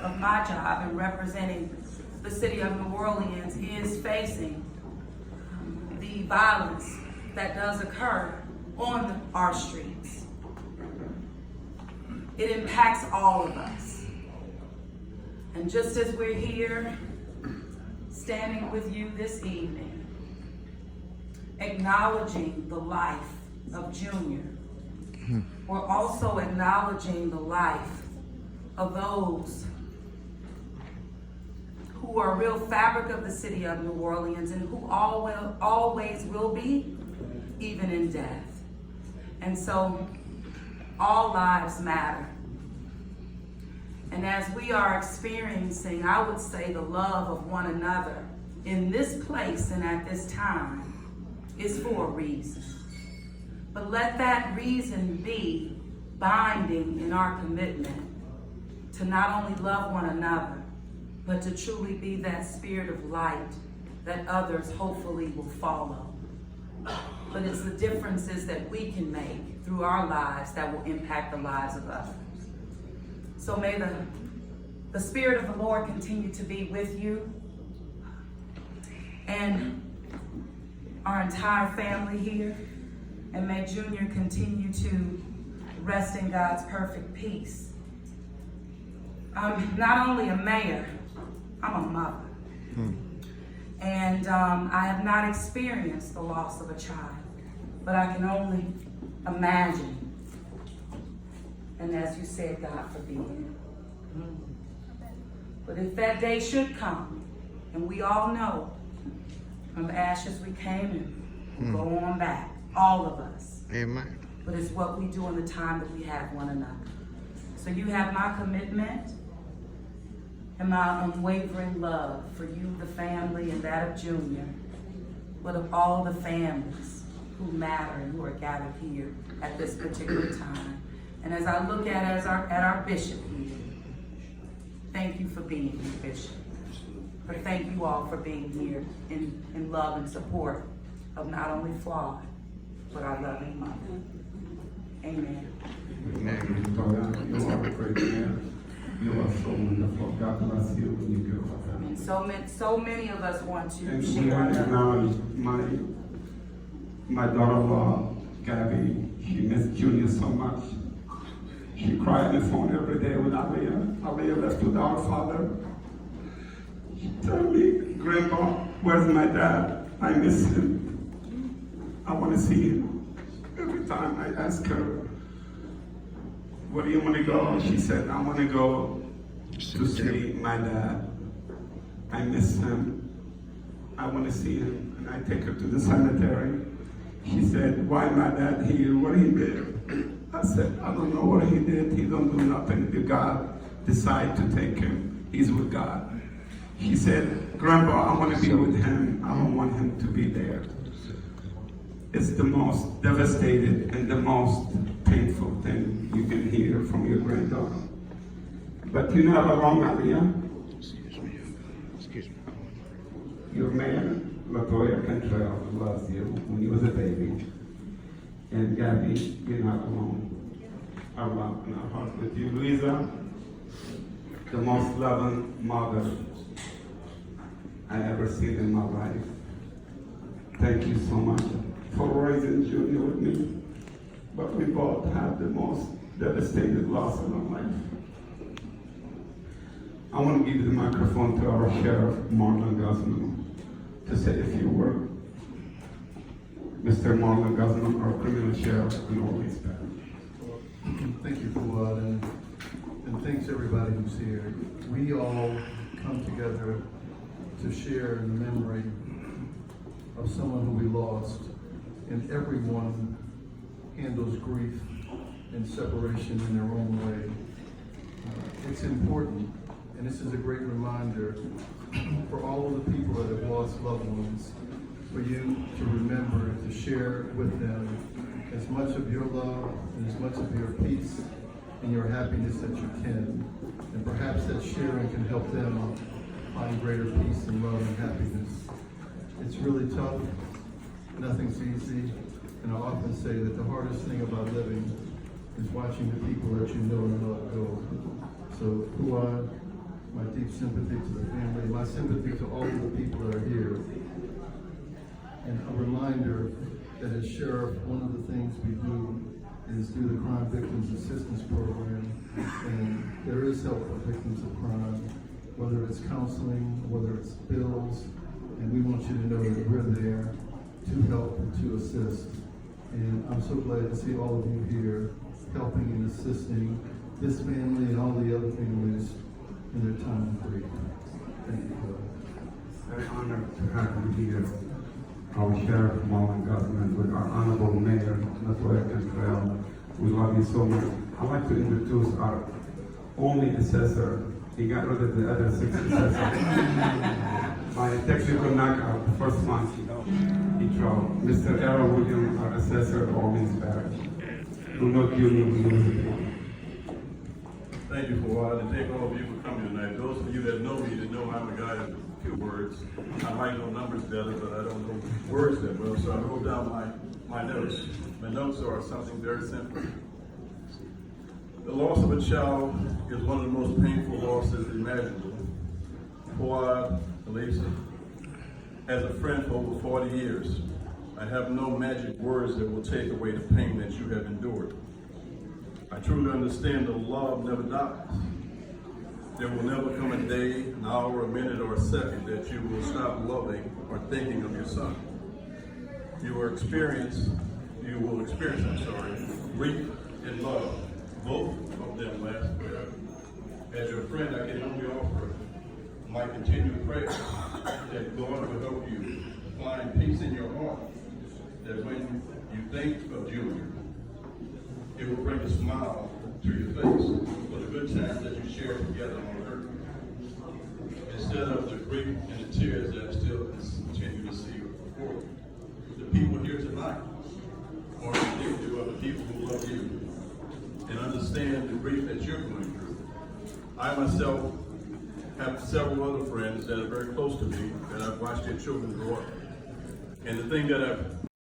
of my job in representing the city of New Orleans is facing the violence that does occur on our streets. It impacts all of us. And just as we're here standing with you this evening, acknowledging the life of Junior, we're also acknowledging the life of those who are real fabric of the city of New Orleans and who always will be, even in death. And so all lives matter. And as we are experiencing, I would say, the love of one another in this place and at this time is for a reason. But let that reason be binding in our commitment to not only love one another, but to truly be that spirit of light that others hopefully will follow. But it's the differences that we can make through our lives that will impact the lives of others. So may the Spirit of the Lord continue to be with you and our entire family here. And may Junior continue to rest in God's perfect peace. I'm not only a mayor, I'm a mother. And I have not experienced the loss of a child, but I can only imagine. And as you said, God forbid. But if that day should come, and we all know from ashes we came and we'll go on back, all of us. Amen. But it's what we do in the time that we have one another. So you have my commitment and my unwavering love for you, the family, and that of Junior, but of all the families who matter and who are gathered here at this particular time. And as I look at our bishop here, thank you for being here, Bishop. But thank you all for being here in love and support of not only Fouad, but our loving mother. Amen. Amen. You are a great man. You are so wonderful. God bless you and you beautiful family. And so many of us want to And we share our want to love. acknowledge my daughter-in-law, Gabby. She missed Junior so much. She cried on the phone every day with Aliyah. Aliyah left without her father. She told me, Grandpa, where's my dad? I miss him. I want to see him. Every time I ask her, where do you want to go? She said, I want to go to see my dad. I miss him. I want to see him. And I take her to the cemetery. She said, why my dad here? What he did? I said, I don't know what he did. He don't do nothing. If God decide to take him, he's with God. She said, Grandpa, I want to be with him. I don't want him to be there. It's the most devastated and the most painful thing you can hear from your granddaughter. But you're not alone, Aliyah. Excuse me. Your man, Latoya Cantrell, loves you when you was a baby. And Gabby, you're not alone. Our love and our heart with you. Louisa, the most loving mother I ever seen in my life. Thank you so much for raising Junior with me. But we both have the most devastated loss in our life. I want to give the microphone to our Sheriff, Marlon Guzman, to say a few words. Mr. Marlon Guzman, our criminal sheriff in Orleans Parish. Thank you, Fouad, and thanks everybody who's here. We all come together to share in the memory of someone who we lost, and everyone handles grief and separation in their own way. It's important, and this is a great reminder for all of the people that have lost loved ones, for you to remember to share with them as much of your love and as much of your peace and your happiness that you can. And perhaps that sharing can help them find greater peace and love and happiness. It's really tough. Nothing's easy. And I often say that the hardest thing about living is watching the people that you know and love go. So, Fouad, my deep sympathy to the family, my sympathy to all of the people that are here. And a reminder that as sheriff, one of the things we do is do the Crime Victims Assistance Program. And there is help for victims of crime, whether it's counseling, whether it's bills. And we want you to know that we're there to help and to assist. And I'm so glad to see all of you here helping and assisting this family and all the other families in their time of grief. Thank you, Bill. Very honored to have you here, our sheriff from Mullen government, with our honorable mayor, Latoya Cantrell. We love you so much. I'd like to introduce our only assessor. He got rid of the other 6 assessors. By a technical knockout, the first one he drove. Mr. Errol Williams, our assessor of Orleans Parish. Do not give me Thank you, Fouad, and thank all of you for coming tonight. Those of you that know me, that know I'm a guy of few words. I might know numbers better, but I don't know words that well, so I wrote down my notes. My notes are something very simple. The loss of a child is one of the most painful losses imaginable. Fouad, Elisa, as a friend for over 40 years, I have no magic words that will take away the pain that you have endured. I truly understand that love never dies. There will never come a day, an hour, a minute, or a second that you will stop loving or thinking of your son. You will experience, grief and love. Both of them last forever. As your friend, I can only offer my continued prayer that God will help you find peace in your heart, that when you think of Junior, it will bring a smile to your face for the good times that you share together on earth, instead of the grief and the tears that still continue to see before you. The people here tonight are indicative of the people who love you and understand the grief that you're going through. I myself have several other friends that are very close to me that I've watched their children grow up. And the thing that I've